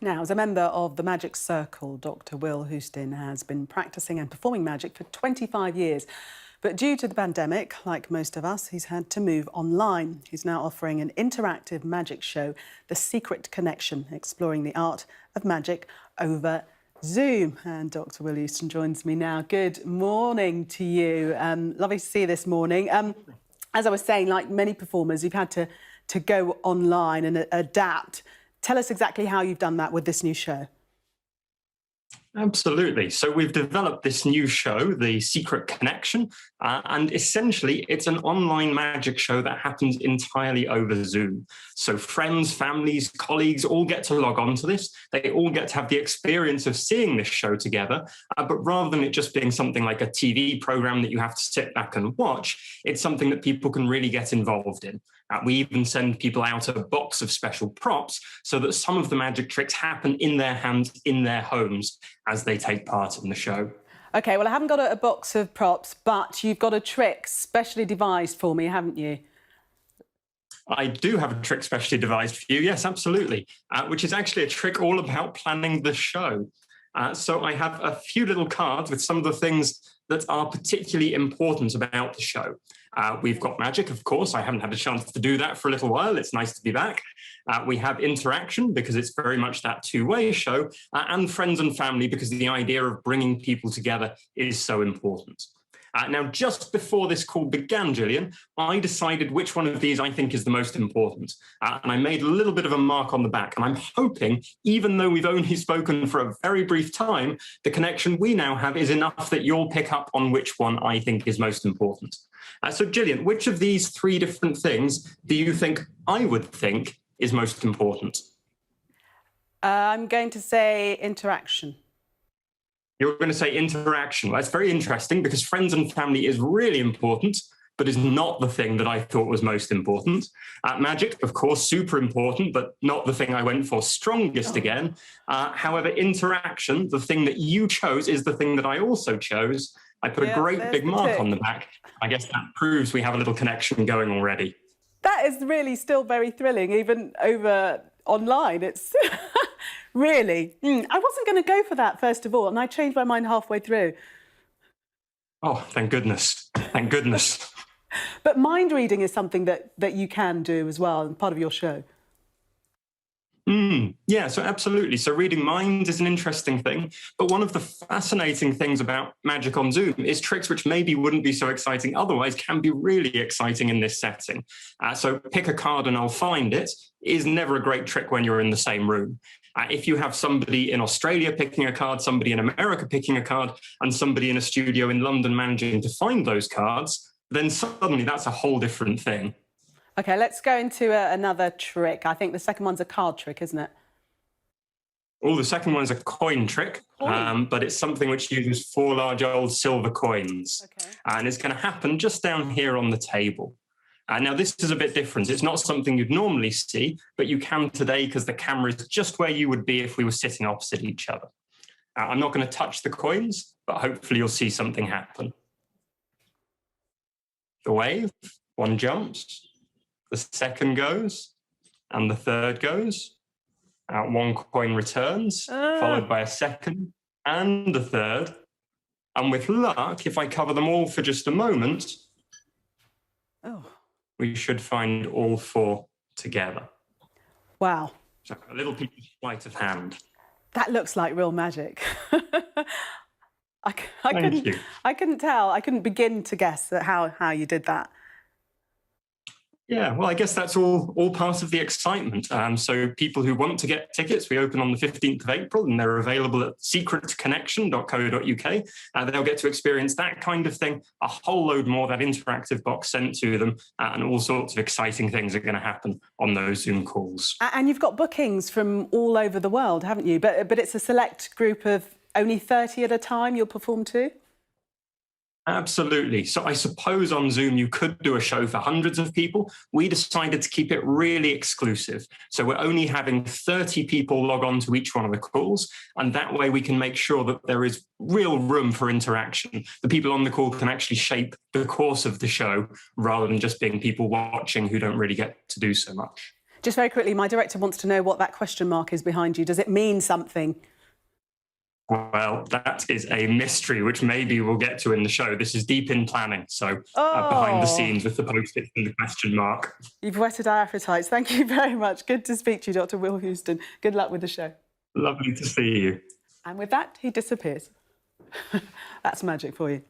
Now, as a member of the Magic Circle, Dr. Will Houstoun has been practising and performing magic for 25 years. But due to the pandemic, like most of us, he's had to move online. He's now offering an interactive magic show, The Secret Connection, exploring the art of magic over Zoom. And Dr. Will Houstoun joins me now. Good morning to you. Lovely to see you this morning. As I was saying, like many performers, you've had to go online and adapt. Tell us exactly how you've done that with this new show. Absolutely. So we've developed this new show, The Secret Connection, and essentially it's an online magic show that happens entirely over Zoom. So friends, families, colleagues all get to log on to this. They all get to have the experience of seeing this show together, but rather than it just being something like a TV program that you have to sit back and watch, it's something that people can really get involved in. We even send people out a box of special props so that some of the magic tricks happen in their hands, in their homes, as they take part in the show. OK, well, I haven't got a box of props, but you've got a trick specially devised for me, haven't you? I do have a trick specially devised for you, yes, absolutely, which is actually a trick all about planning the show. So I have a few little cards with some of the things that are particularly important about the show. We've got magic, of course. I haven't had a chance to do that for a little while. It's nice to be back. We have interaction, because it's very much that two-way show, and friends and family, because the idea of bringing people together is so important. Now, just before this call began, Gillian, I decided which one of these I think is the most important. And I made a little bit of a mark on the back. And I'm hoping, even though we've only spoken for a very brief time, the connection we now have is enough that you'll pick up on which one I think is most important. So, Gillian, which of these three different things do you think I would think is most important? I'm going to say interaction. You're going to say interaction. Well, that's very interesting, because friends and family is really important, but is not the thing that I thought was most important. Magic, of course, super important, but not the thing I went for strongest again. However, interaction, the thing that you chose, is the thing that I also chose. I put a great big mark on the back. I guess that proves we have a little connection going already. That is really still very thrilling, even over online. It's really. I wasn't going to go for that, first of all, and I changed my mind halfway through. Oh, thank goodness. Thank goodness. But mind reading is something that you can do as well, and part of your show. Yeah, so absolutely. So reading minds is an interesting thing. But one of the fascinating things about magic on Zoom is tricks which maybe wouldn't be so exciting otherwise can be really exciting in this setting. So pick a card and I'll find it is never a great trick when you're in the same room. If you have somebody in Australia picking a card, somebody in America picking a card, and somebody in a studio in London managing to find those cards, then suddenly that's a whole different thing. OK, let's go into another trick. I think the second one's a card trick, isn't it? Oh, the second one's a coin trick, but it's something which uses 4 large old silver coins. OK. And it's going to happen just down here on the table. Now, this is a bit different. It's not something you'd normally see, but you can today, because the camera is just where you would be if we were sitting opposite each other. I'm not going to touch the coins, but hopefully you'll see something happen. The wave, one jumps, the second goes, and the third goes. One coin returns, followed by a second and a third. And with luck, if I cover them all for just a moment, we should find all 4 together. Wow. So a little piece of sleight of hand. That looks like real magic. I couldn't tell. I couldn't begin to guess how you did that. Yeah, well, I guess that's all part of the excitement. So people who want to get tickets, we open on the 15th of April, and they're available at secretconnection.co.uk. They'll get to experience that kind of thing, a whole load more, that interactive box sent to them, and all sorts of exciting things are going to happen on those Zoom calls. And you've got bookings from all over the world, haven't you? But it's a select group of only 30 at a time you'll perform to? Absolutely. So I suppose on Zoom you could do a show for hundreds of people. We decided to keep it really exclusive. So we're only having 30 people log on to each one of the calls, and that way we can make sure that there is real room for interaction. The people on the call can actually shape the course of the show rather than just being people watching who don't really get to do so much. Just very quickly, my director wants to know what that question mark is behind you. Does it mean something? Well, that is a mystery, which maybe we'll get to in the show. This is deep in planning, so behind the scenes with the post-it and the question mark. You've whetted our appetites. Thank you very much. Good to speak to you, Dr. Will Houstoun. Good luck with the show. Lovely to see you. And with that, he disappears. That's magic for you.